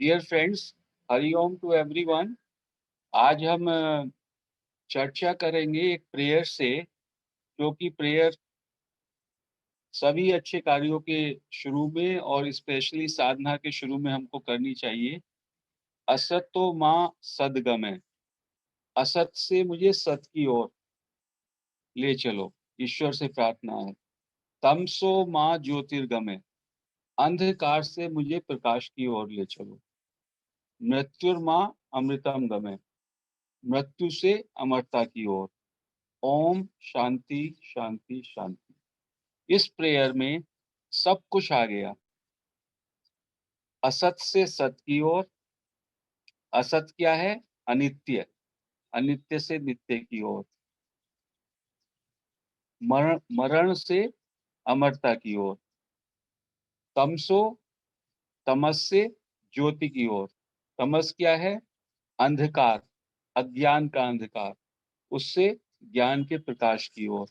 Dear friends, Hari Om to everyone. आज हम चर्चा करेंगे एक प्रेयर से, जो कि प्रेयर सभी अच्छे कार्यों के शुरू में और स्पेशली साधना के शुरू में हमको करनी चाहिए। असतो माँ सद्गमय, असत से मुझे सत की ओर ले चलो, ईश्वर से प्रार्थना है। तमसो माँ ज्योतिर्गमय, अंधकार से मुझे प्रकाश की ओर ले चलो। मृत्युर्माँ अमृतम गमय, मृत्यु से अमरता की ओर। ओम शांति शांति शांति। इस प्रेयर में सब कुछ आ गया, असत से सत की ओर। असत क्या है? अनित्य, अनित्य से नित्य की ओर। मरण मरण से अमरता की ओर। तमसो, तमस से ज्योति की ओर। तमस क्या है? अंधकार, अज्ञान का अंधकार, उससे ज्ञान के प्रकाश की ओर।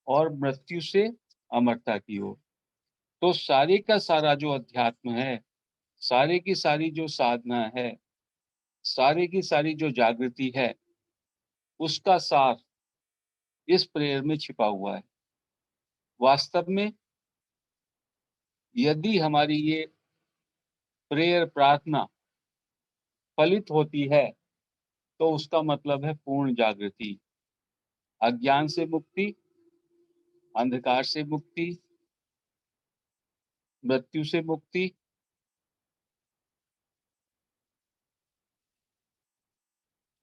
और मृत्यु से अमरता की ओर। तो सारे का सारा जो अध्यात्म है, सारे की सारी जो साधना है, सारे की सारी जो जागृति है, उसका सार इस प्रेयर में छिपा हुआ है। वास्तव में यदि हमारी ये प्रेयर प्रार्थना फलित होती है, तो उसका मतलब है पूर्ण जागृति, अज्ञान से मुक्ति, अंधकार से मुक्ति, मृत्यु से मुक्ति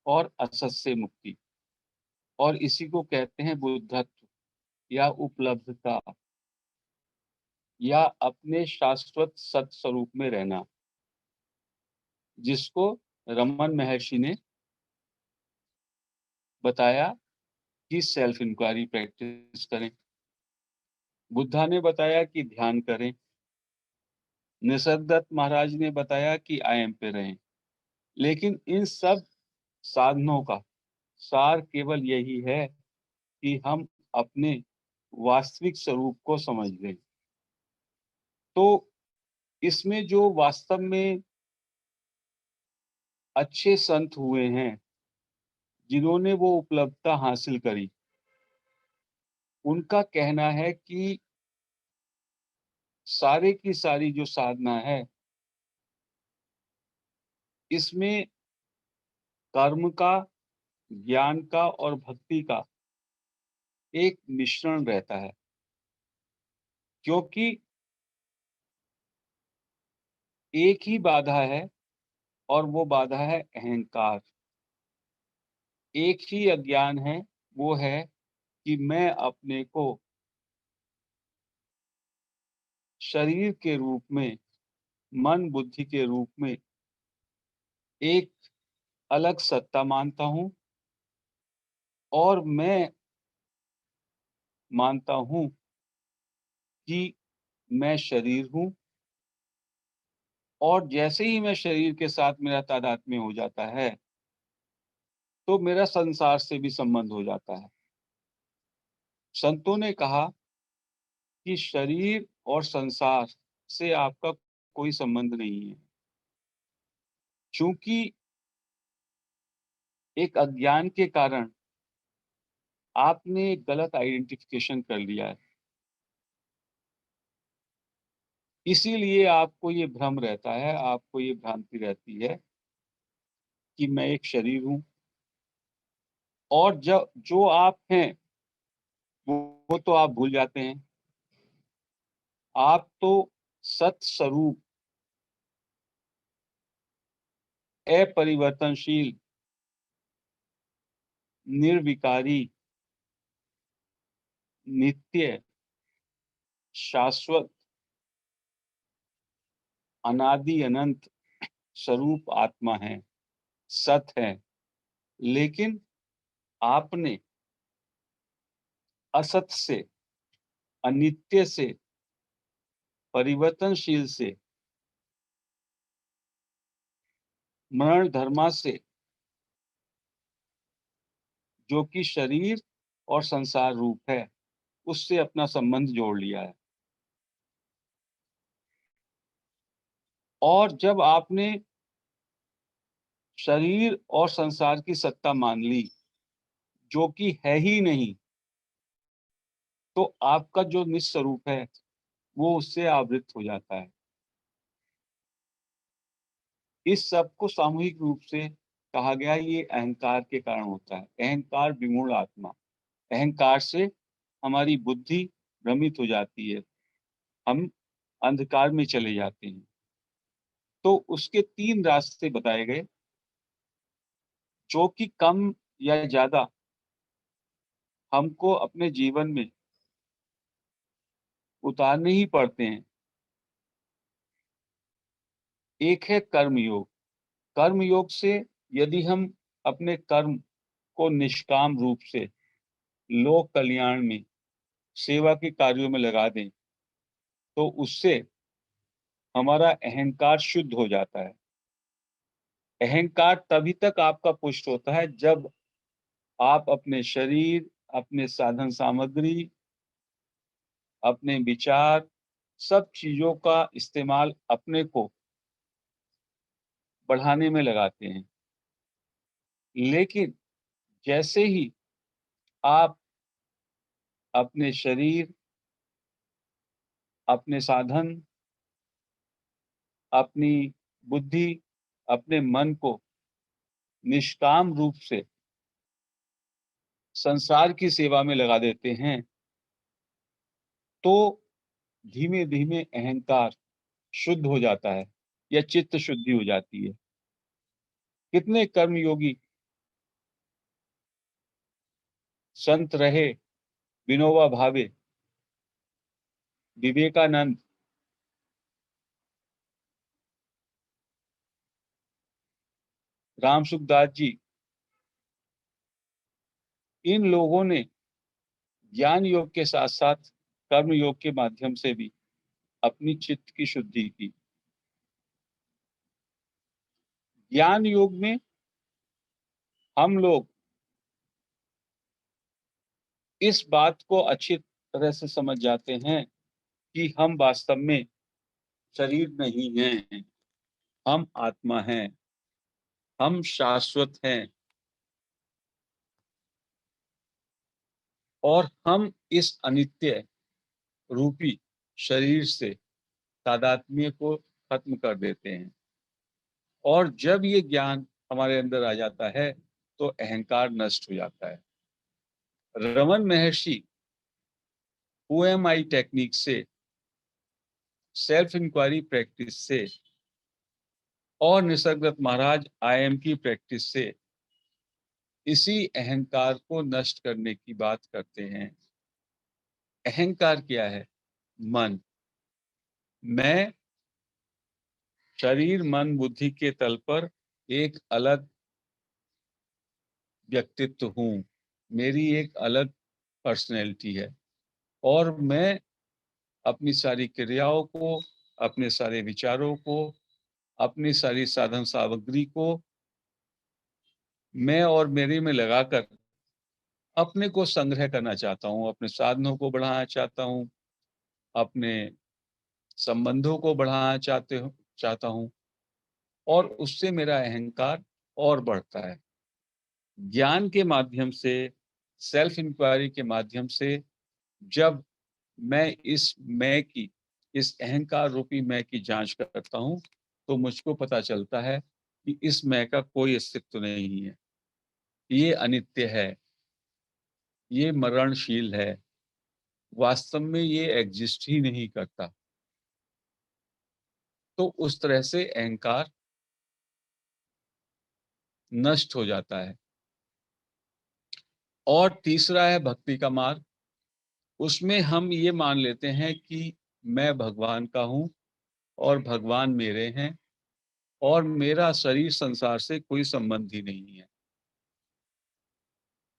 और असत से मुक्ति। और इसी को कहते हैं बुद्धत्व या उपलब्धता, या अपने शाश्वत सत स्वरूप में रहना, जिसको रमन महर्षि ने बताया कि सेल्फ इंक्वायरी प्रैक्टिस करें। बुद्धा ने बताया कि ध्यान करें। निसर्गदत्त महाराज ने बताया कि आईएम पे रहें। लेकिन इन सब साधनों का सार केवल यही है कि हम अपने वास्तविक स्वरूप को समझ लें। तो इसमें जो वास्तव में अच्छे संत हुए हैं, जिन्होंने वो उपलब्धता हासिल करी, उनका कहना है कि सारे की सारी जो साधना है, इसमें कर्म का, ज्ञान का और भक्ति का एक मिश्रण रहता है। क्योंकि एक ही बाधा है, और वो बाधा है अहंकार। एक ही अज्ञान है, वो है कि मैं अपने को शरीर के रूप में, मन बुद्धि के रूप में एक अलग सत्ता मानता हूँ, और मैं मानता हूँ कि मैं शरीर हूँ। और जैसे ही मैं शरीर के साथ मेरा तादात्म्य हो जाता है, तो मेरा संसार से भी संबंध हो जाता है। संतों ने कहा कि शरीर और संसार से आपका कोई संबंध नहीं है, क्योंकि एक अज्ञान के कारण आपने एक गलत आइडेंटिफिकेशन कर लिया है। इसीलिए आपको ये भ्रम रहता है, आपको ये भ्रांति रहती है कि मैं एक शरीर हूँ। और जब जो आप हैं, वो तो आप भूल जाते हैं। आप तो सत स्वरूप, अपरिवर्तनशील, निर्विकारी, नित्य, शाश्वत, अनादि अनंत स्वरूप आत्मा है, सत है। लेकिन आपने असत से, अनित्य से, परिवर्तनशील से, मरण धर्मा से, जो कि शरीर और संसार रूप है, उससे अपना संबंध जोड़ लिया है। और जब आपने शरीर और संसार की सत्ता मान ली, जो कि है ही नहीं, तो आपका जो निस्वरूप है, वो उससे आवृत हो जाता है। इस सब को सामूहिक रूप से कहा गया है, ये अहंकार के कारण होता है। अहंकार विमूढ़ आत्मा। अहंकार से हमारी बुद्धि भ्रमित हो जाती है, हम अंधकार में चले जाते हैं। तो उसके 3 रास्ते बताए गए, जो कि कम या ज़्यादा हमको अपने जीवन में उतारने ही पड़ते हैं। एक है कर्म योग। कर्म योग से यदि हम अपने कर्म को निष्काम रूप से लोक कल्याण में, सेवा के कार्यों में लगा दें, तो उससे हमारा अहंकार शुद्ध हो जाता है। अहंकार तभी तक आपका पुष्ट होता है जब आप अपने शरीर, अपने साधन सामग्री, अपने विचार, सब चीज़ों का इस्तेमाल अपने को बढ़ाने में लगाते हैं। लेकिन जैसे ही आप अपने शरीर, अपने साधन, अपनी बुद्धि, अपने मन को निष्काम रूप से संसार की सेवा में लगा देते हैं, तो धीमे-धीमे अहंकार शुद्ध हो जाता है या चित्त शुद्धि हो जाती है। कितने कर्मयोगी संत रहे, विनोबा भावे, विवेकानंद, राम सुखदास जी, इन लोगों ने ज्ञान योग के साथ-साथ कर्म योग के माध्यम से भी अपनी चित्त की शुद्धि की। ज्ञान योग में हम लोग इस बात को अच्छी तरह से समझ जाते हैं कि हम वास्तव में शरीर नहीं हैं, हम आत्मा हैं, हम शाश्वत हैं और हम इस अनित्य रूपी शरीर से तादात्म्य को खत्म कर देते हैं। और जब ये ज्ञान हमारे अंदर आ जाता है, तो अहंकार नष्ट हो जाता है। रमन महर्षि ओएमआई टेक्निक से, सेल्फ इंक्वायरी प्रैक्टिस से और निसर्गदत्त महाराज आईएम की प्रैक्टिस से इसी अहंकार को नष्ट करने की बात करते हैं। अहंकार क्या है? मन। मैं शरीर, मन, बुद्धि के तल पर एक अलग व्यक्तित्व हूँ। मेरी एक अलग पर्सनैलिटी है और मैं अपनी सारी क्रियाओं को, अपने सारे विचारों को, अपनी सारी साधन सामग्री को मैं और मेरे में लगाकर अपने को संग्रह करना चाहता हूँ, अपने साधनों को बढ़ाना चाहता हूँ, अपने संबंधों को बढ़ाना चाहता हूँ और उससे मेरा अहंकार और बढ़ता है। ज्ञान के माध्यम से, सेल्फ इंक्वायरी के माध्यम से जब मैं इस मैं की, इस अहंकार रूपी मैं की जाँच करता हूँ, तो मुझको पता चलता है कि इस मैं का कोई अस्तित्व नहीं है। ये अनित्य है, ये मरणशील है, वास्तव में ये एग्ज़िस्ट ही नहीं करता। तो उस तरह से अहंकार नष्ट हो जाता है। और तीसरा है भक्ति का मार्ग। उसमें हम ये मान लेते हैं कि मैं भगवान का हूँ और भगवान मेरे हैं और मेरा शरीर संसार से कोई संबंध ही नहीं है।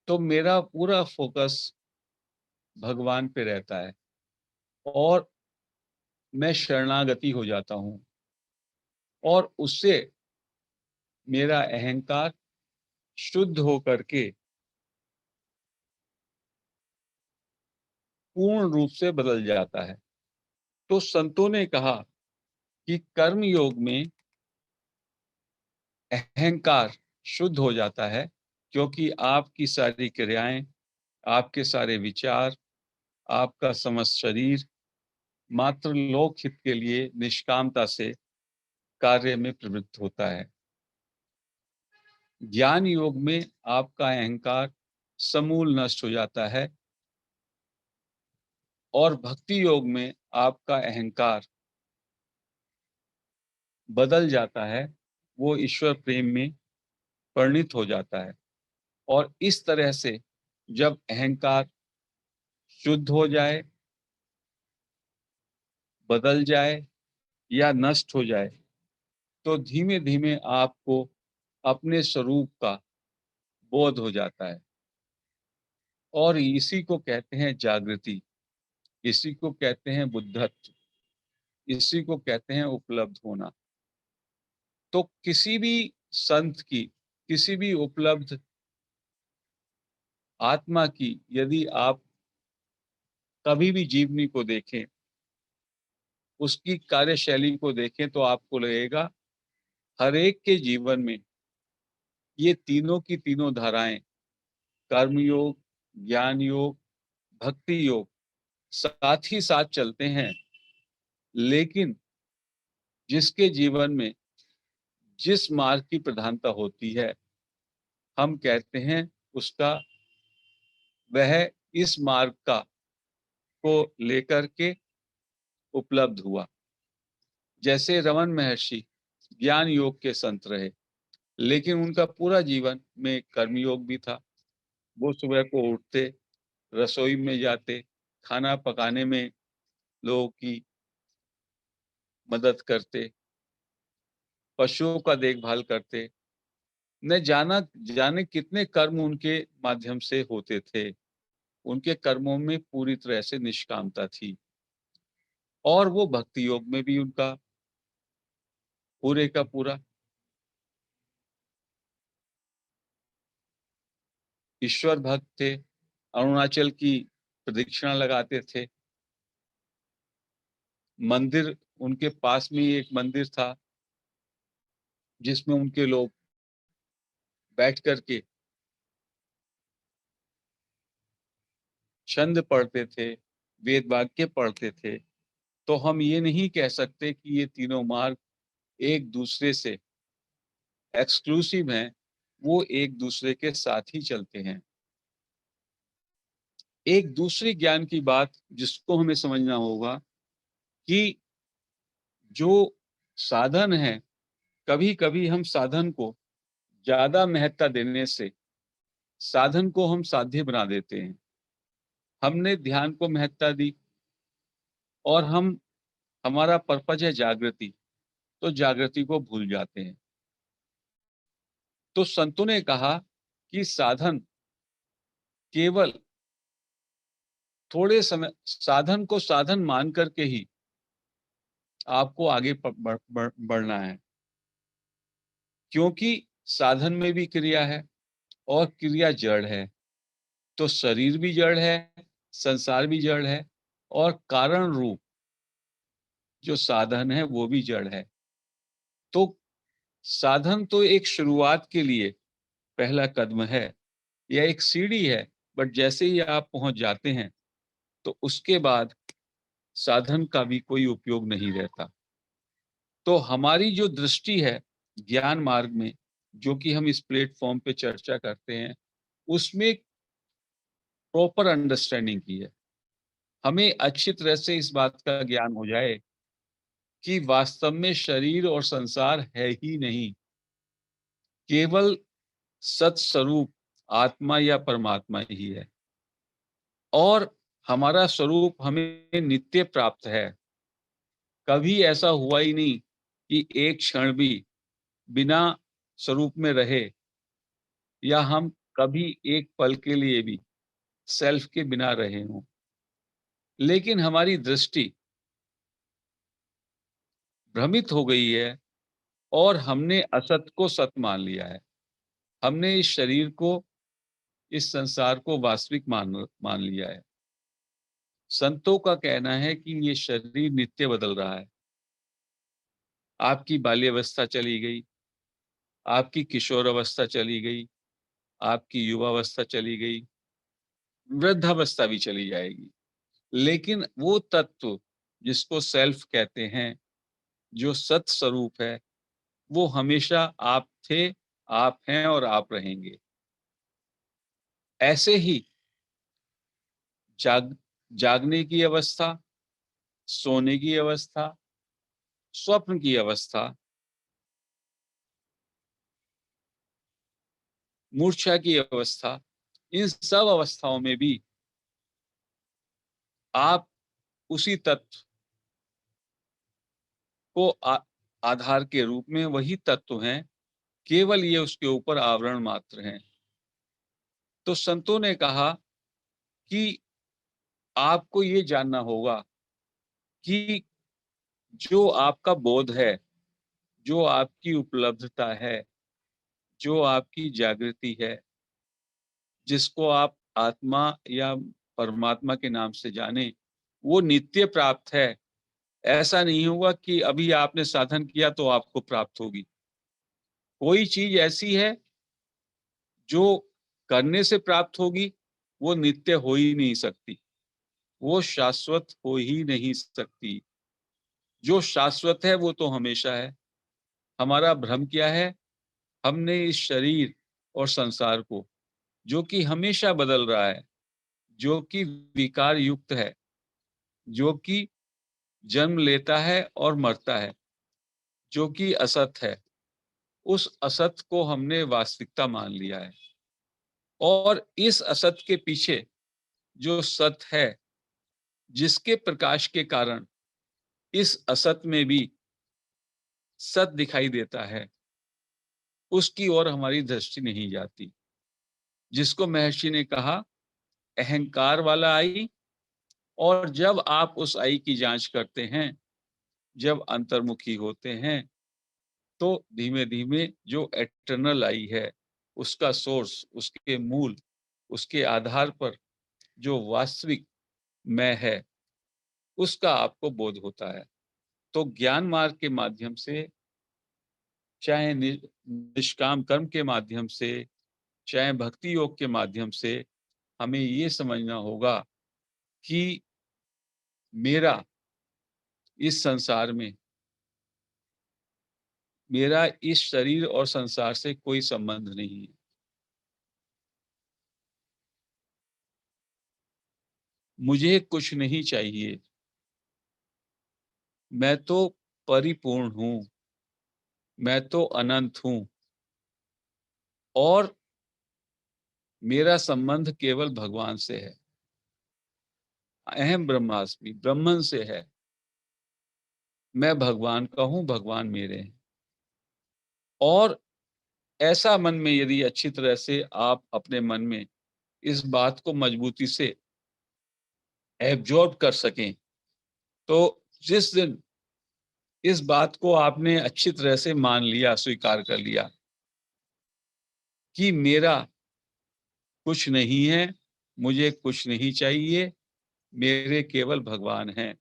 तो मेरा पूरा फ़ोकस भगवान पे रहता है और मैं शरणागति हो जाता हूँ और उससे मेरा अहंकार शुद्ध होकर के पूर्ण रूप से बदल जाता है। तो संतों ने कहा कि कर्म योग में अहंकार शुद्ध हो जाता है, क्योंकि आपकी सारी क्रियाएं, आपके सारे विचार, आपका समस्त शरीर मात्र लोक हित के लिए निष्कामता से कार्य में प्रवृत्त होता है। ज्ञान योग में आपका अहंकार समूल नष्ट हो जाता है और भक्ति योग में आपका अहंकार बदल जाता है, वो ईश्वर प्रेम में परिणित हो जाता है। और इस तरह से जब अहंकार शुद्ध हो जाए, बदल जाए या नष्ट हो जाए, तो धीमे-धीमे आपको अपने स्वरूप का बोध हो जाता है और इसी को कहते हैं जागृति, इसी को कहते हैं बुद्धत्व, इसी को कहते हैं उपलब्ध होना। तो किसी भी संत की, किसी भी उपलब्ध आत्मा की यदि आप कभी भी जीवनी को देखें, उसकी कार्यशैली को देखें, तो आपको लगेगा हर एक के जीवन में ये तीनों की तीनों धाराएं, कर्म योग, ज्ञान योग, भक्ति योग साथ ही साथ चलते हैं। लेकिन जिसके जीवन में जिस मार्ग की प्रधानता होती है, हम कहते हैं उसका, वह इस मार्ग का को लेकर के उपलब्ध हुआ। जैसे रमन महर्षि ज्ञान योग के संत रहे, लेकिन उनका पूरा जीवन में कर्मयोग भी था। वो सुबह को उठते, रसोई में जाते, खाना पकाने में लोगों की मदद करते, पशुओं का देखभाल करते, न जाने कितने कर्म उनके माध्यम से होते थे। उनके कर्मों में पूरी तरह से निष्कामता थी और वो भक्ति योग में भी उनका पूरे का पूरा ईश्वर भक्त थे। अरुणाचल की प्रदक्षिणा लगाते थे। मंदिर, उनके पास में ही एक मंदिर था जिसमें उनके लोग बैठ कर के छंद पढ़ते थे, वेद वाक्य पढ़ते थे। तो हम ये नहीं कह सकते कि ये तीनों मार्ग एक दूसरे से एक्सक्लूसिव हैं, वो एक दूसरे के साथ ही चलते हैं। एक दूसरी ज्ञान की बात जिसको हमें समझना होगा कि जो साधन है, कभी-कभी हम साधन को ज़्यादा महत्ता देने से साधन को हम साध्य बना देते हैं। हमने ध्यान को महत्ता दी और हमारा पर्पज है जागृति, तो जागृति को भूल जाते हैं। तो संतों ने कहा कि साधन केवल थोड़े समय, साधन को साधन मान करके ही आपको आगे बढ़ना है, क्योंकि साधन में भी क्रिया है और क्रिया जड़ है। तो शरीर भी जड़ है, संसार भी जड़ है और कारण रूप जो साधन है वो भी जड़ है। तो साधन तो एक शुरुआत के लिए पहला कदम है या एक सीढ़ी है, बट जैसे ही आप पहुंच जाते हैं तो उसके बाद साधन का भी कोई उपयोग नहीं रहता। तो हमारी जो दृष्टि है ज्ञान मार्ग में, जो कि हम इस प्लेटफॉर्म पे चर्चा करते हैं, उसमें प्रॉपर अंडरस्टैंडिंग की है। हमें अच्छी तरह से इस बात का ज्ञान हो जाए कि वास्तव में शरीर और संसार है ही नहीं, केवल सत स्वरूप आत्मा या परमात्मा ही है और हमारा स्वरूप हमें नित्य प्राप्त है। कभी ऐसा हुआ ही नहीं कि एक क्षण भी बिना स्वरूप में रहे या हम कभी एक पल के लिए भी सेल्फ के बिना रहे हों। लेकिन हमारी दृष्टि भ्रमित हो गई है और हमने असत को सत मान लिया है। हमने इस शरीर को, इस संसार को वास्तविक मान लिया है। संतों का कहना है कि ये शरीर नित्य बदल रहा है। आपकी बाल्यावस्था चली गई, आपकी किशोर अवस्था चली गई, आपकी युवावस्था चली गई, वृद्धावस्था भी चली जाएगी। लेकिन वो तत्व जिसको सेल्फ कहते हैं, जो सत स्वरूप है, वो हमेशा आप थे, आप हैं और आप रहेंगे। ऐसे ही जाग जागने की अवस्था, सोने की अवस्था, स्वप्न की अवस्था, मूर्छा की अवस्था, इन सब अवस्थाओं में भी आप उसी तत्व को आधार के रूप में वही तत्व हैं, केवल ये उसके ऊपर आवरण मात्र हैं। तो संतों ने कहा कि आपको ये जानना होगा कि जो आपका बोध है, जो आपकी उपलब्धता है, जो आपकी जागृति है, जिसको आप आत्मा या परमात्मा के नाम से जाने, वो नित्य प्राप्त है। ऐसा नहीं होगा कि अभी आपने साधन किया तो आपको प्राप्त होगी। कोई चीज ऐसी है जो करने से प्राप्त होगी, वो नित्य हो ही नहीं सकती, वो शाश्वत हो ही नहीं सकती। जो शाश्वत है वो तो हमेशा है। हमारा भ्रम क्या है? हमने इस शरीर और संसार को, जो कि हमेशा बदल रहा है, जो कि विकार युक्त है, जो कि जन्म लेता है और मरता है, जो कि असत है, उस असत को हमने वास्तविकता मान लिया है। और इस असत के पीछे जो सत है, जिसके प्रकाश के कारण इस असत में भी सत दिखाई देता है, उसकी ओर हमारी दृष्टि नहीं जाती। जिसको महर्षि ने कहा, अहंकार वाला आई, और जब आप उस आई की जांच करते हैं, जब अंतर्मुखी होते हैं, तो धीमे-धीमे जो इटर्नल आई है, उसका सोर्स, उसके मूल, उसके आधार पर जो वास्तविक मैं है, उसका आपको बोध होता है। तो ज्ञान मार्ग के माध्यम से, चाहे निष्काम कर्म के माध्यम से, चाहे भक्ति योग के माध्यम से, हमें ये समझना होगा कि मेरा इस संसार में, मेरा इस शरीर और संसार से कोई संबंध नहीं है। मुझे कुछ नहीं चाहिए। मैं तो परिपूर्ण हूँ, मैं तो अनंत हूँ, और मेरा संबंध केवल भगवान से है। अहम ब्रह्मास्मि, ब्रह्मन से है। मैं भगवान का हूँ, भगवान मेरे हैं। और ऐसा मन में यदि अच्छी तरह से आप अपने मन में इस बात को मजबूती से एब्जॉर्ब कर सकें, तो जिस दिन इस बात को आपने अच्छी तरह से मान लिया, स्वीकार कर लिया कि मेरा कुछ नहीं है, मुझे कुछ नहीं चाहिए, मेरे केवल भगवान हैं।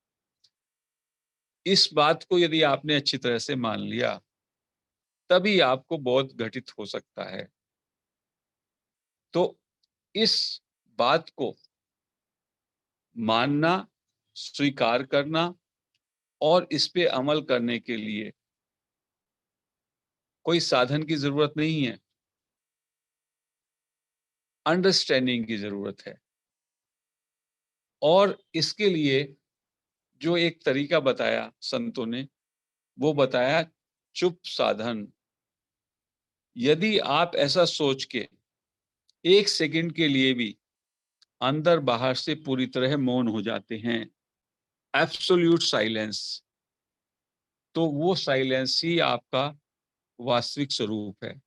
इस बात को यदि आपने अच्छी तरह से मान लिया, तभी आपको बोध घटित हो सकता है। तो इस बात को मानना, स्वीकार करना और इस पे अमल करने के लिए कोई साधन की ज़रूरत नहीं है, अंडरस्टैंडिंग की ज़रूरत है। और इसके लिए जो एक तरीका बताया संतों ने, वो बताया चुप साधन। यदि आप ऐसा सोच के 1 सेकंड के लिए भी अंदर-बाहर से पूरी तरह मौन हो जाते हैं, एब्सोल्यूट साइलेंस, तो वो साइलेंस ही आपका वास्तविक स्वरूप है।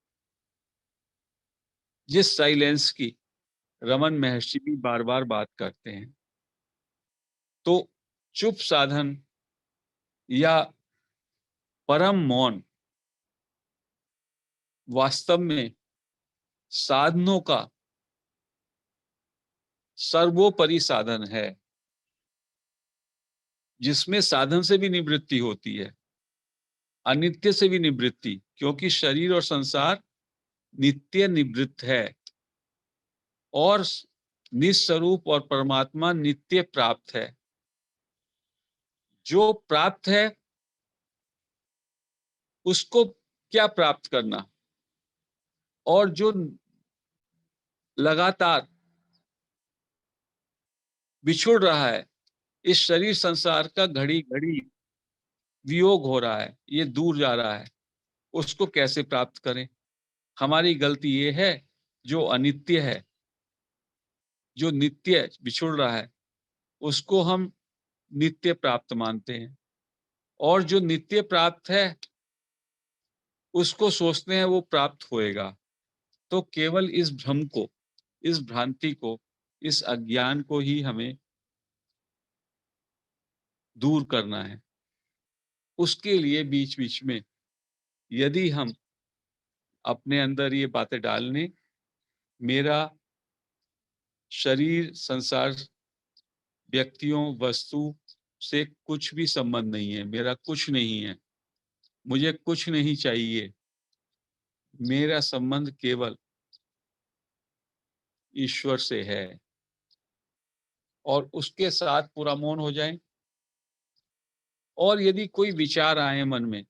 जिस साइलेंस की रमन महर्षि भी बार-बार बात करते हैं। तो चुप साधन या परम मौन वास्तव में साधनों का सर्वोपरि साधन है, जिसमें साधन से भी निवृत्ति होती है। अनित्य से भी निवृत्ति, क्योंकि शरीर और संसार नित्य निवृत्त है और निस्वरूप और परमात्मा नित्य प्राप्त है। जो प्राप्त है उसको क्या प्राप्त करना, और जो लगातार बिछुड़ रहा है, इस शरीर संसार का घड़ी घड़ी वियोग हो रहा है, ये दूर जा रहा है, उसको कैसे प्राप्त करें? हमारी गलती ये है जो अनित्य है, जो नित्य बिछुड़ रहा है, उसको हम नित्य प्राप्त मानते हैं, और जो नित्य प्राप्त है उसको सोचते हैं वो प्राप्त होएगा। तो केवल इस भ्रम को, इस भ्रांति को, इस अज्ञान को ही हमें दूर करना है। उसके लिए बीच बीच में यदि हम अपने अंदर ये बातें डाल लें, मेरा शरीर, संसार, व्यक्तियों, वस्तु से कुछ भी संबंध नहीं है, मेरा कुछ नहीं है, मुझे कुछ नहीं चाहिए, मेरा संबंध केवल ईश्वर से है, और उसके साथ पूरा मौन हो जाएं। और यदि कोई विचार आए मन में,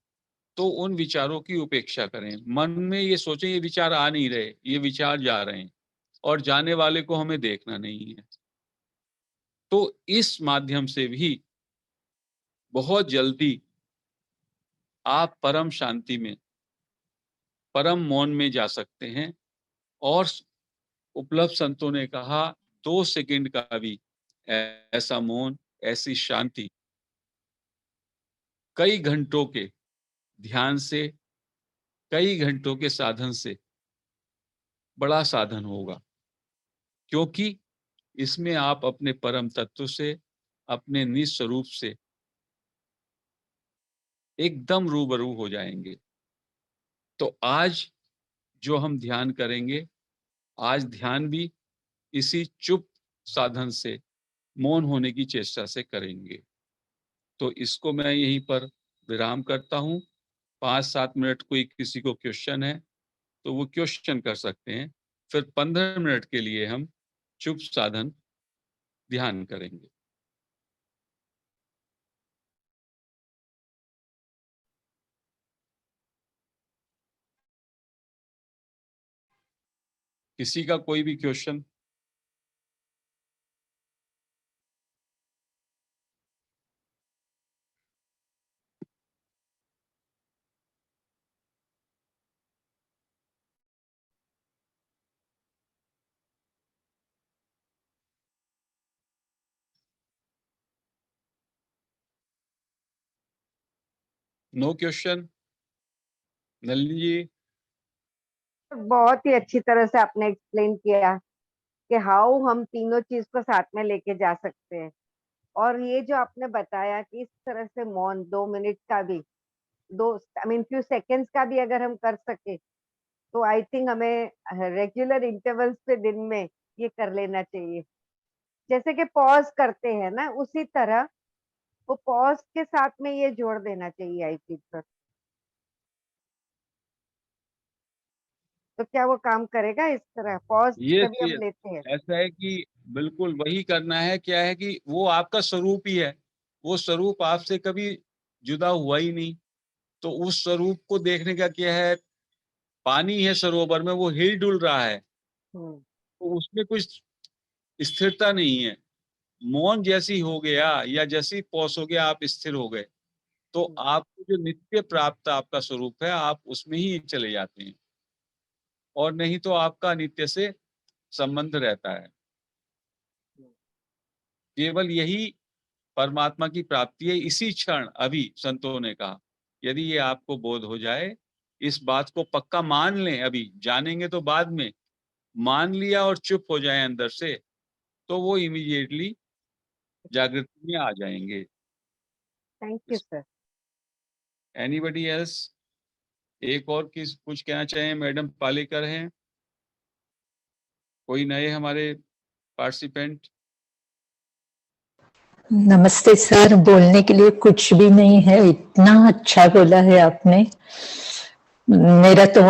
तो उन विचारों की उपेक्षा करें। मन में ये सोचें ये विचार आ नहीं रहे, ये विचार जा रहे हैं, और जाने वाले को हमें देखना नहीं है। तो इस माध्यम से भी बहुत जल्दी आप परम शांति में, परम मौन में जा सकते हैं। और उपलब्ध संतों ने कहा 2 सेकंड का भी ऐसा मौन, ऐसी शांति कई घंटों के ध्यान से, कई घंटों के साधन से बड़ा साधन होगा, क्योंकि इसमें आप अपने परम तत्व से, अपने निस्वरूप से एकदम रूबरू हो जाएंगे। तो आज जो हम ध्यान करेंगे, आज ध्यान भी इसी चुप साधन से, मौन होने की चेष्टा से करेंगे। तो इसको मैं यहीं पर विराम करता हूँ। 5-7 मिनट कोई किसी को क्वेश्चन है तो वो क्वेश्चन कर सकते हैं। फिर 15 मिनट के लिए हम चुप साधन ध्यान करेंगे। किसी का कोई भी question? No question? Nalini ji? बहुत ही अच्छी तरह से आपने एक्सप्लेन किया कि हाउ हम तीनों चीज को साथ में लेके जा सकते हैं। और ये जो आपने बताया कि इस तरह से मौन 2 मिनट का भी, दो आई मीन फ्यू सेकेंड्स का भी अगर हम कर सके, तो आई थिंक हमें रेगुलर इंटरवल्स पे दिन में ये कर लेना चाहिए। जैसे कि पॉज करते हैं ना, उसी तरह वो पॉज के साथ में ये जोड़ देना चाहिए आई थिंक। तो क्या वो काम करेगा इस तरह पॉज यस, जब हम यस। लेते हैं? ऐसा है कि बिल्कुल वही करना है। क्या है कि वो आपका स्वरूप ही है, वो स्वरूप आपसे कभी जुदा हुआ ही नहीं। तो उस स्वरूप को देखने का क्या है, पानी है सरोवर में, वो हिल डुल रहा है, हम्म। तो उसमें कुछ स्थिरता नहीं है। मौन जैसी हो गया या जैसी पॉस हो गया, आप स्थिर हो गए, तो हम्म। आपको जो नित्य प्राप्त आपका स्वरूप है, आप उसमें ही चले जाते हैं, और नहीं तो आपका नित्य से संबंध रहता है। केवल यही परमात्मा की प्राप्ति है, इसी क्षण। अभी संतों ने कहा यदि ये आपको बोध हो जाए, इस बात को पक्का मान लें, अभी जानेंगे तो बाद में, मान लिया और चुप हो जाए अंदर से, तो वो इमीडिएटली जागृति में आ जाएंगे। Thank you sir. Anybody else? एक और किस कुछ कहना चाहें? मैडम पालेकर हैं, कोई नए हमारे पार्टिसिपेंट? नमस्ते सर, बोलने के लिए कुछ भी नहीं है, इतना अच्छा बोला है आपने। मेरा तो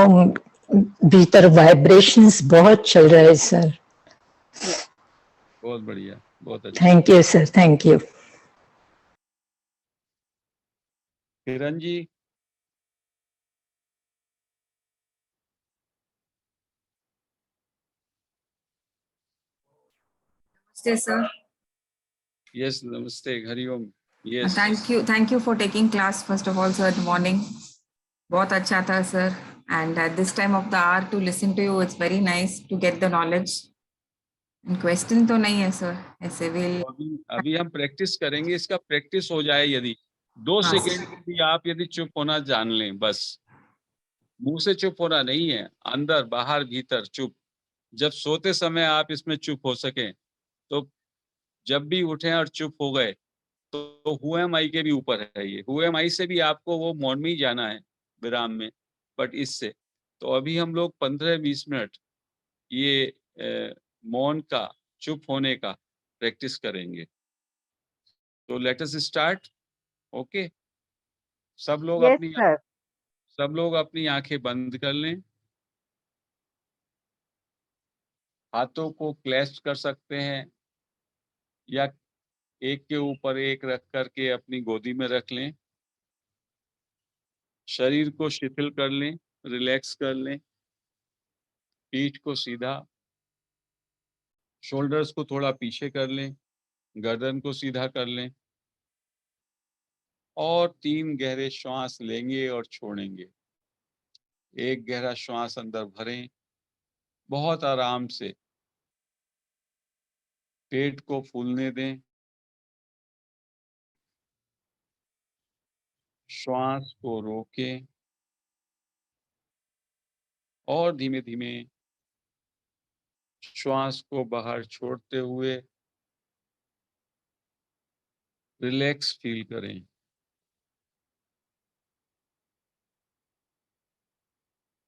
भीतर वाइब्रेशंस बहुत चल रहा है सर। बहुत बढ़िया, बहुत अच्छा। Thank you sir, thank you. Kiran ji. Namaste, sir. Yes, नमस्ते, हरिओम। Yes, Thank you for taking class first of all, sir. Good morning. बहुत अच्छा था, sir. And at this time of the hour to listen to you, it's very nice to get the knowledge. And question तो नहीं है, sir. ऐसे will. तो अभी हम प्रैक्टिस करेंगे, इसका प्रैक्टिस हो जाए। यदि 2 हाँ, सेकेंड भी आप यदि चुप होना जान लें, बस मुंह से चुप होना नहीं है, अंदर बाहर भीतर चुप। जब सोते समय आप इसमें चुप हो सकें, तो जब भी उठे और चुप हो गए, तो हु एम आई के भी ऊपर है ये। हु एम आई से भी आपको वो मौन में ही जाना है, विराम में। बट इससे तो अभी हम लोग 15-20 मिनट ये मौन का, चुप होने का प्रैक्टिस करेंगे। तो लेट अस स्टार्ट। ओके, सब लोग यस अपनी सर। सब लोग अपनी आंखें बंद कर लें। हाथों को क्लैश कर सकते हैं, या एक के ऊपर एक रख करके अपनी गोदी में रख लें। शरीर को शिथिल कर लें, रिलैक्स कर लें। पीठ को सीधा, शोल्डर्स को थोड़ा पीछे कर लें, गर्दन को सीधा कर लें, और 3 गहरे श्वास लेंगे और छोड़ेंगे। एक गहरा श्वास अंदर भरें, बहुत आराम से पेट को फूलने दें। श्वास को रोकें और धीमे धीमे श्वास को बाहर छोड़ते हुए रिलैक्स फील करें।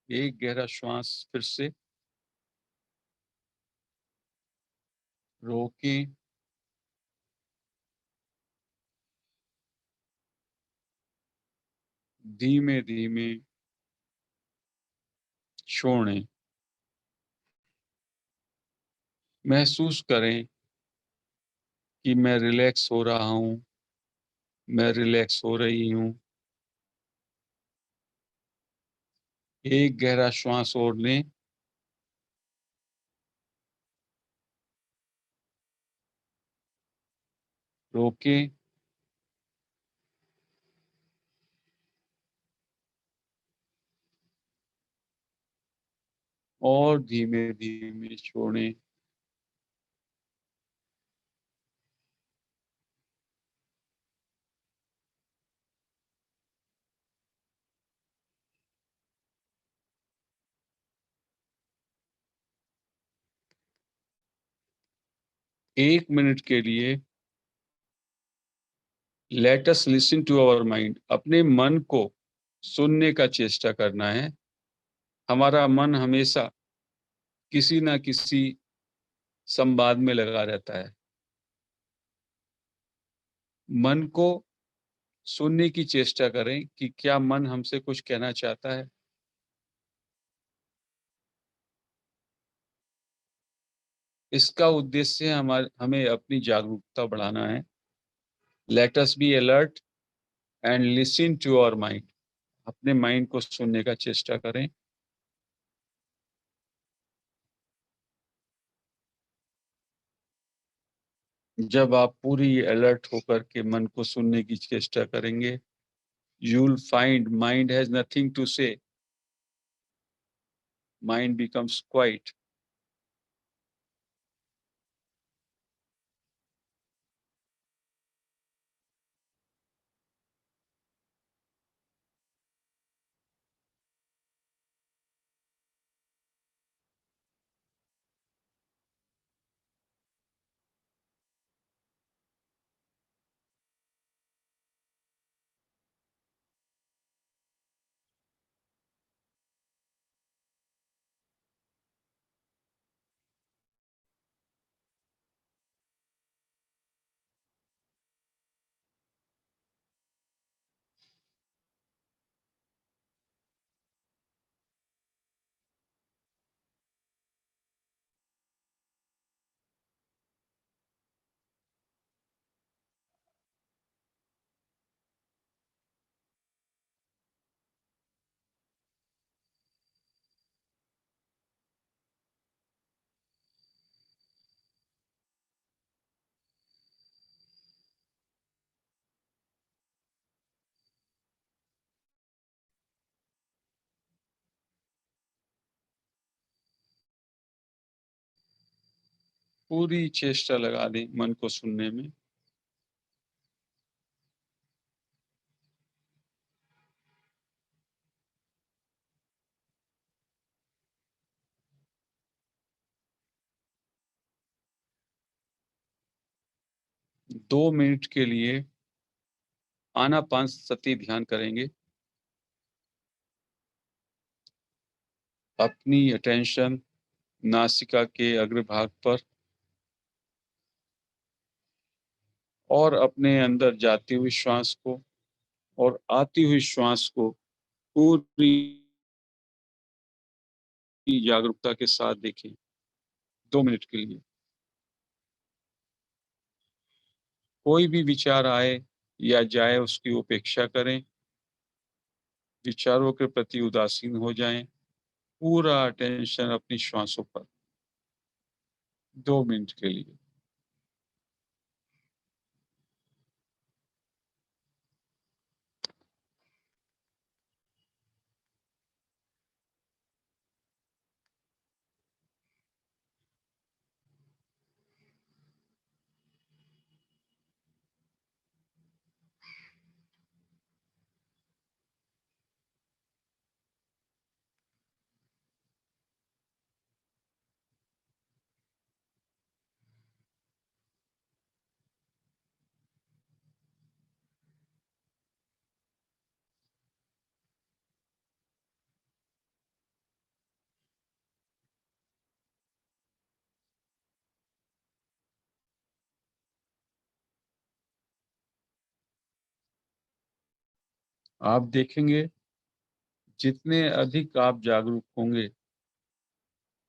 एक गहरा श्वास फिर से रोकें, धीमे धीमे छोड़ें। महसूस करें कि मैं रिलैक्स हो रहा हूं, मैं रिलैक्स हो रही हूं। एक गहरा श्वास और लें, रोकें, और धीमे धीमे छोड़ें। एक मिनट के लिए let us listen to our mind. अपने मन को सुनने का चेष्टा करना है। हमारा मन हमेशा किसी ना किसी संवाद में लगा रहता है। मन को सुनने की चेष्टा करें कि क्या मन हमसे कुछ कहना चाहता है। इसका उद्देश्य हमें अपनी जागरूकता बढ़ाना है। Let us be alert and listen to our mind. अपने माइंड को सुनने का चेष्टा करें। जब आप पूरी अलर्ट होकर के मन को सुनने की चेष्टा करेंगे, you'll find mind has nothing to say. Mind becomes quiet. पूरी चेष्टा लगा दें मन को सुनने में। दो मिनट के लिए आनापानसती ध्यान करेंगे। अपनी अटेंशन नासिका के अग्रभाग पर और अपने अंदर जाती हुई श्वास को और आती हुई श्वास को पूरी जागरूकता के साथ देखें 2 मिनट के लिए। कोई भी विचार आए या जाए उसकी उपेक्षा करें, विचारों के प्रति उदासीन हो जाएं, पूरा अटेंशन अपनी श्वासों पर 2 मिनट के लिए। आप देखेंगे जितने अधिक आप जागरूक होंगे,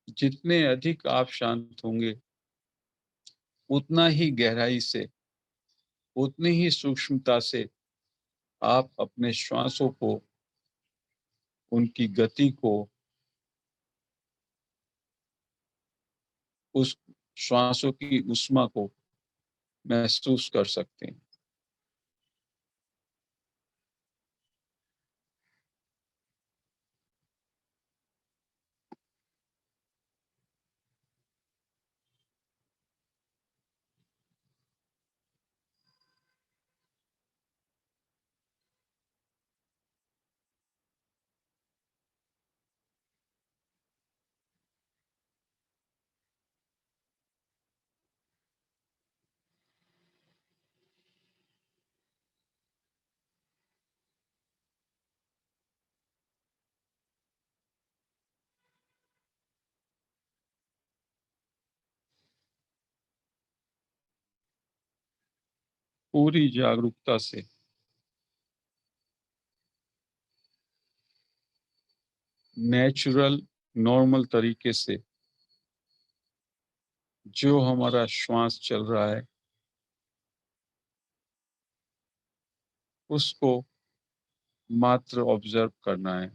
जितने अधिक आप शांत होंगे, उतना ही गहराई से, उतनी ही सूक्ष्मता से आप अपने श्वासों को, उनकी गति को, उस श्वासों की ऊष्मा को महसूस कर सकते हैं। पूरी जागरूकता से नेचुरल, नॉर्मल तरीके से जो हमारा श्वास चल रहा है, उसको मात्र ऑब्जर्व करना है।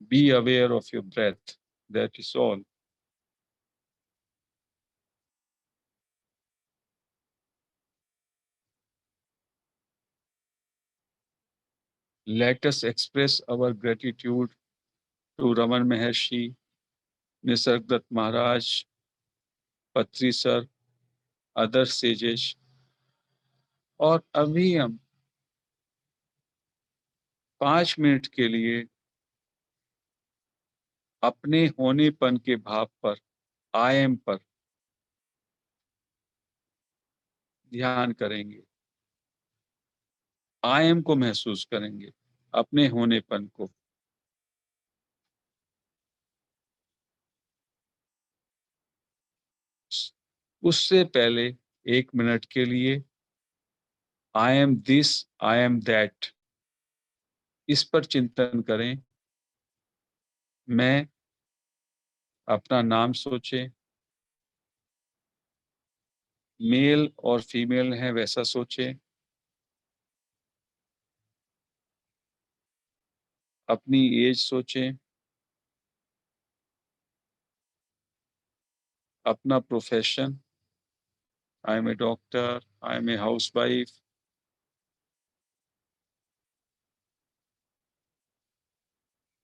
Be aware of your breath, that is all. Let us express our gratitude to Raman Maharshi, Nisargadatta Maharaj, Patri Sir, other sages। और अभी हम 5 मिनट के लिए अपने होनेपन के भाव पर, आई एम पर ध्यान करेंगे। आई एम को महसूस करेंगे, अपने होनेपन को। उससे पहले 1 मिनट के लिए I am this, I am that, इस पर चिंतन करें। मैं अपना नाम सोचें, मेल और फीमेल है वैसा सोचें। अपनी एज सोचें, अपना profession, I am a doctor, I am a housewife,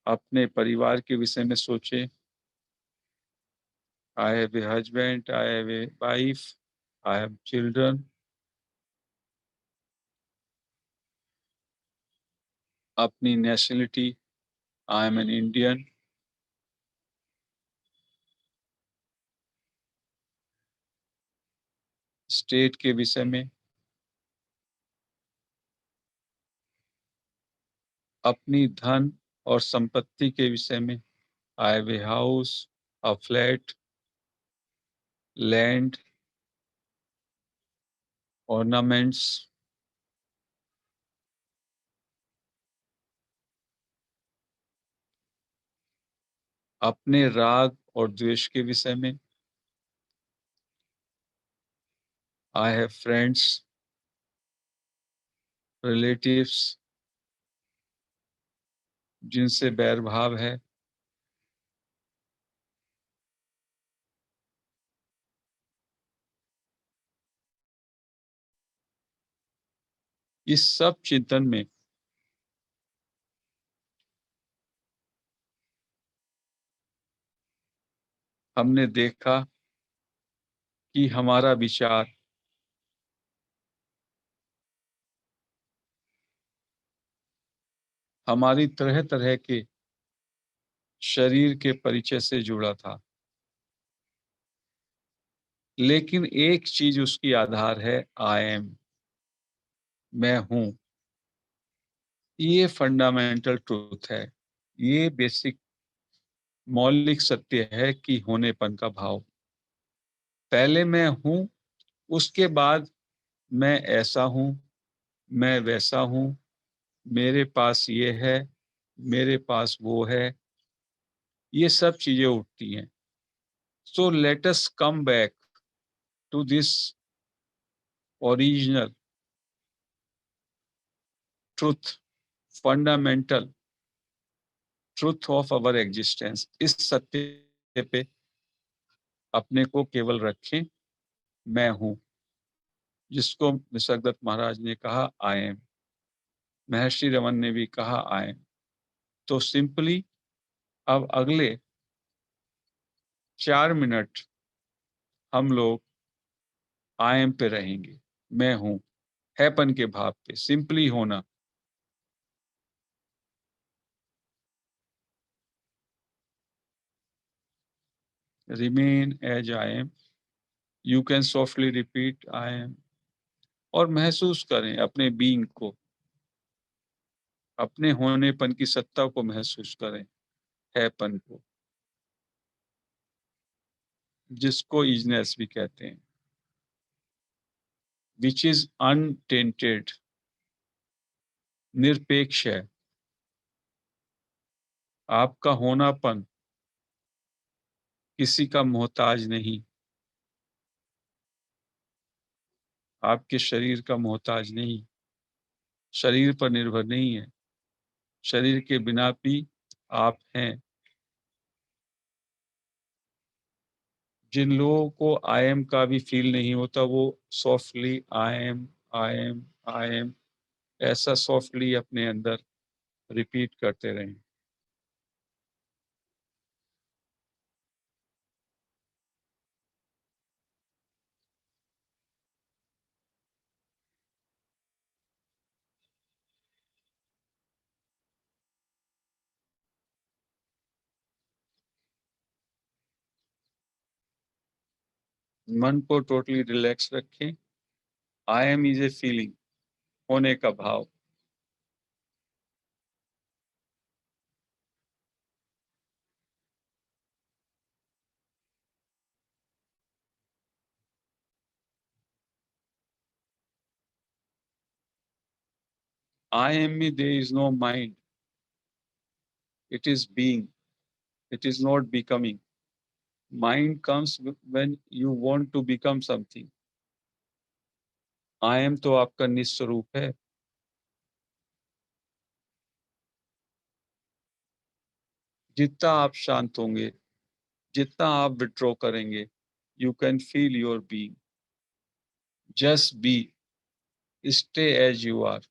अपने परिवार के विषय में सोचें। I have a husband, I have a wife, I have children. अपनी nationality, I am an Indian. State के विषय में, अपनी धन और संपत्ति के विषय में, I have a house, a flat, land, ornaments. अपने राग और द्वेष के विषय में, I have friends, relatives, जिनसे बैर भाव है। इस सब चिंतन में हमने देखा कि हमारा विचार हमारी तरह तरह के शरीर के परिचय से जुड़ा था, लेकिन एक चीज उसकी आधार है, आई एम, मैं हूं। ये फंडामेंटल ट्रूथ है, ये बेसिक मौलिक सत्य है कि होनेपन का भाव। पहले मैं हूं, उसके बाद मैं ऐसा हूं, मैं वैसा हूं, मेरे पास ये है, मेरे पास वो है, ये सब चीजें उठती हैं। So let us come back to this original truth, fundamental truth of our existence. इस सत्य पे अपने को केवल रखें, मैं हूं, जिसको निसर्गदत्त महाराज ने कहा आई एम, महर्षि रमन ने भी कहा आई एम। तो सिंपली अब अगले 4 मिनट हम लोग आई एम पे रहेंगे, मैं हूं, हैपन के भाव पे, सिंपली होना। Remain as I am, you can softly repeat I am, और महसूस करें अपने बीइंग को, अपने होनेपन की सत्ता को महसूस करें, हैपन को, जिसको इजनेस भी कहते हैं, विच इज अनटेंटेड, निरपेक्ष है। आपका होनापन किसी का मोहताज नहीं, आपके शरीर का मोहताज नहीं, शरीर पर निर्भर नहीं है, शरीर के बिना भी आप हैं। जिन लोगों को आई एम का भी फील नहीं होता, वो softly I am, I am, I am, ऐसा सॉफ्टली अपने अंदर रिपीट करते रहें। मन को टोटली रिलैक्स रखें। I am is a feeling, होने का भाव। आई एम में there is no mind, it is being, it is not becoming. Mind comes when you want to become something. I am तो आपका निस्वरूप है। जितना आप शांत होंगे, जितना आप विड्रॉ करेंगे, you can feel your being. Just be, stay as you are.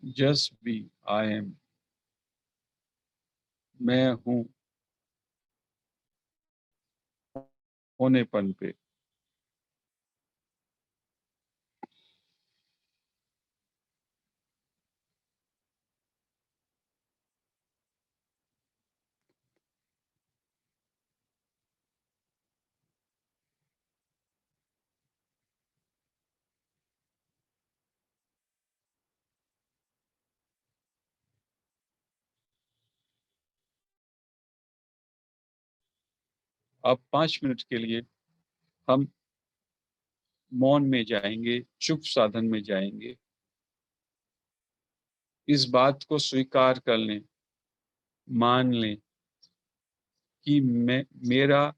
Just be, I am, मैं हूं, होनेपन पे। अब 5 मिनट के लिए हम मौन में जाएंगे, चुप साधन में जाएंगे। इस बात को स्वीकार कर लें, मान लें कि मेरा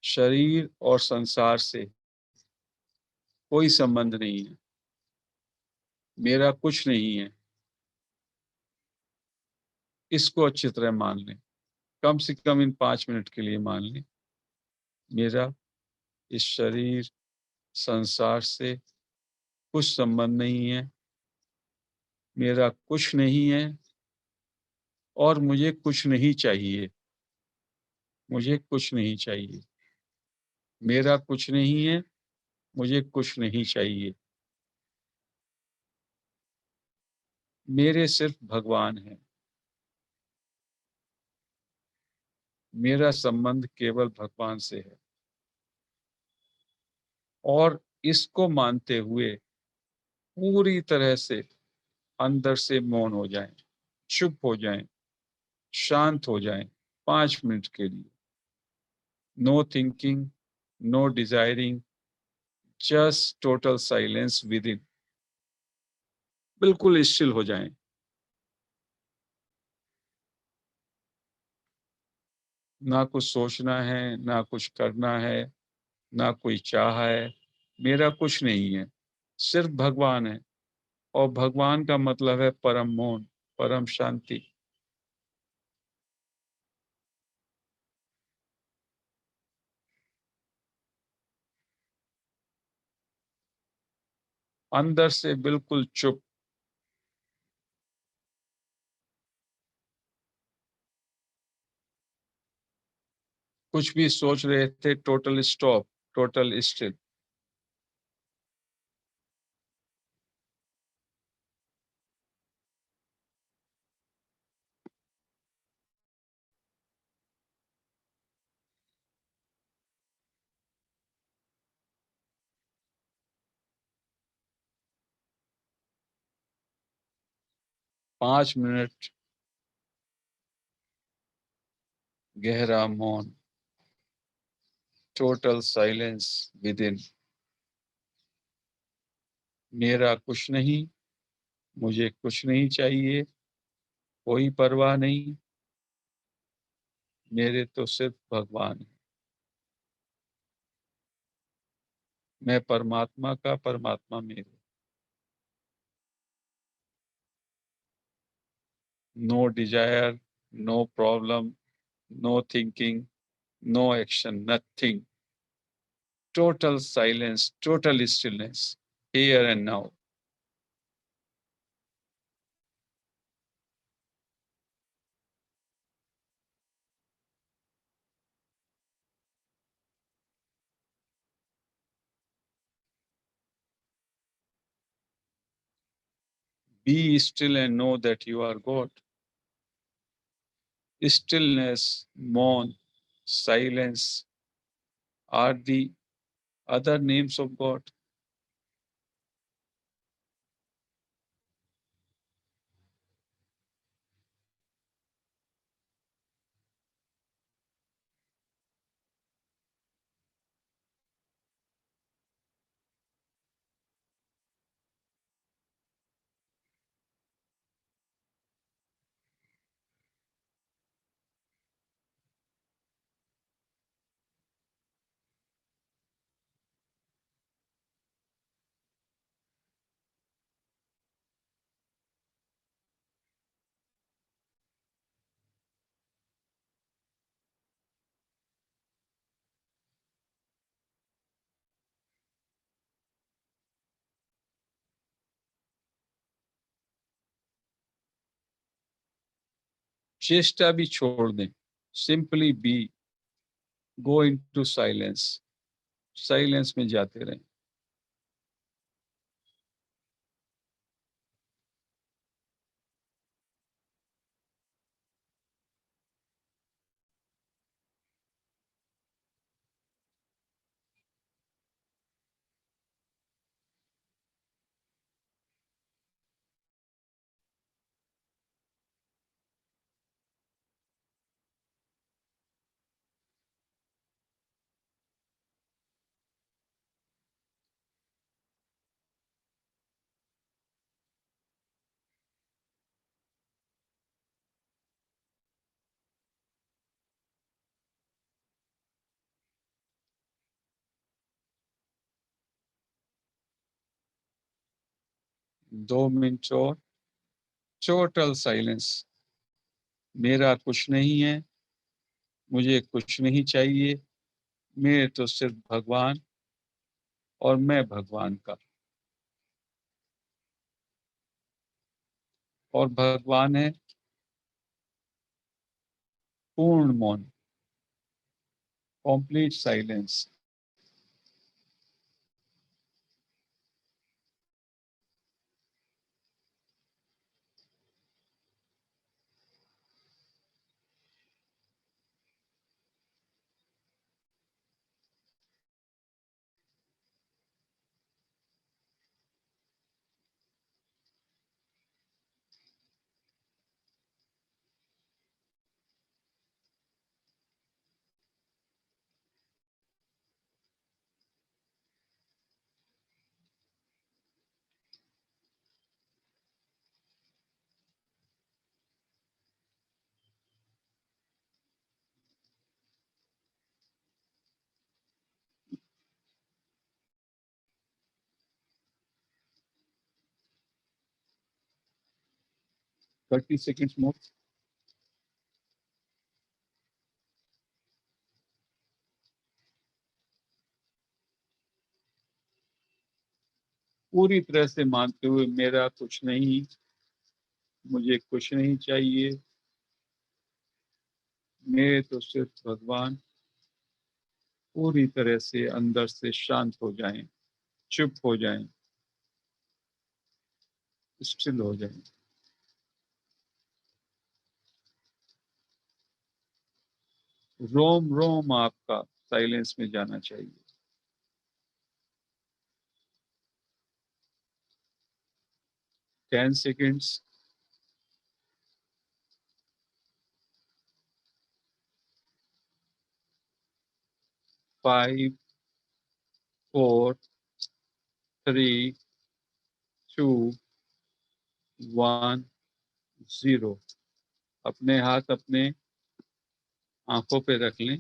शरीर और संसार से कोई संबंध नहीं है, मेरा कुछ नहीं है। इसको अच्छी तरह मान लें, कम से कम इन 5 मिनट के लिए मान लें। मेरा इस शरीर संसार से कुछ संबंध नहीं है, मेरा कुछ नहीं है और मुझे कुछ नहीं चाहिए। मुझे कुछ नहीं चाहिए, मेरा कुछ नहीं है, मुझे कुछ नहीं चाहिए। मेरे सिर्फ भगवान है, मेरा संबंध केवल भगवान से है। और इसको मानते हुए पूरी तरह से अंदर से मौन हो जाएं, चुप हो जाएं, शांत हो जाएं 5 मिनट के लिए। No thinking, no desiring, just total silence within. बिल्कुल स्टिल हो जाएं। ना कुछ सोचना है, ना कुछ करना है, ना कोई चाह है, मेरा कुछ नहीं है, सिर्फ भगवान है। और भगवान का मतलब है परम मौन, परम शांति। अंदर से बिल्कुल चुप। कुछ भी सोच रहे थे, total stop, total still. 5 minute गहरा मौन, टोटल साइलेंस विद इन। मेरा कुछ नहीं, मुझे कुछ नहीं चाहिए, कोई परवाह नहीं, मेरे तो सिर्फ भगवान है। मैं परमात्मा का, परमात्मा मेरे। No desire, no problem, no thinking, no action, nothing. Total silence, total stillness, here and now. Be still and know that you are God. Stillness, maun, silence are the other names of God. चेष्टा भी छोड़ दें, simply be, go into silence, silence में जाते रहें। दो minute और total silence. मेरा कुछ नहीं है, मुझे कुछ नहीं चाहिए, मैं तो सिर्फ भगवान और मैं भगवान का, और भगवान है पूर्ण मौन, कंप्लीट साइलेंस। थर्टी सेकेंड्स मोर। पूरी तरह से मानते हुए मेरा कुछ नहीं, मुझे कुछ नहीं चाहिए, मैं तो सिर्फ भगवान। पूरी तरह से अंदर से शांत हो जाएं, चुप हो जाएं, स्टिल हो जाएं। रोम रोम आपका साइलेंस में जाना चाहिए। 10 seconds. 5, 4, 3, 2, 1, 0। अपने हाथ अपने आंखों पे रख लें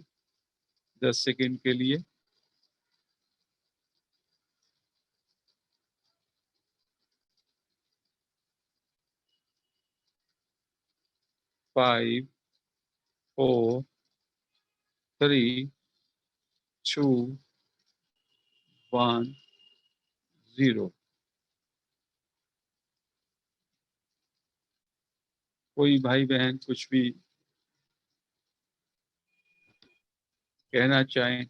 10 सेकंड के लिए। 5, 4, 3, 2, 1, 0। कोई भाई बहन कुछ भी कहना चाहें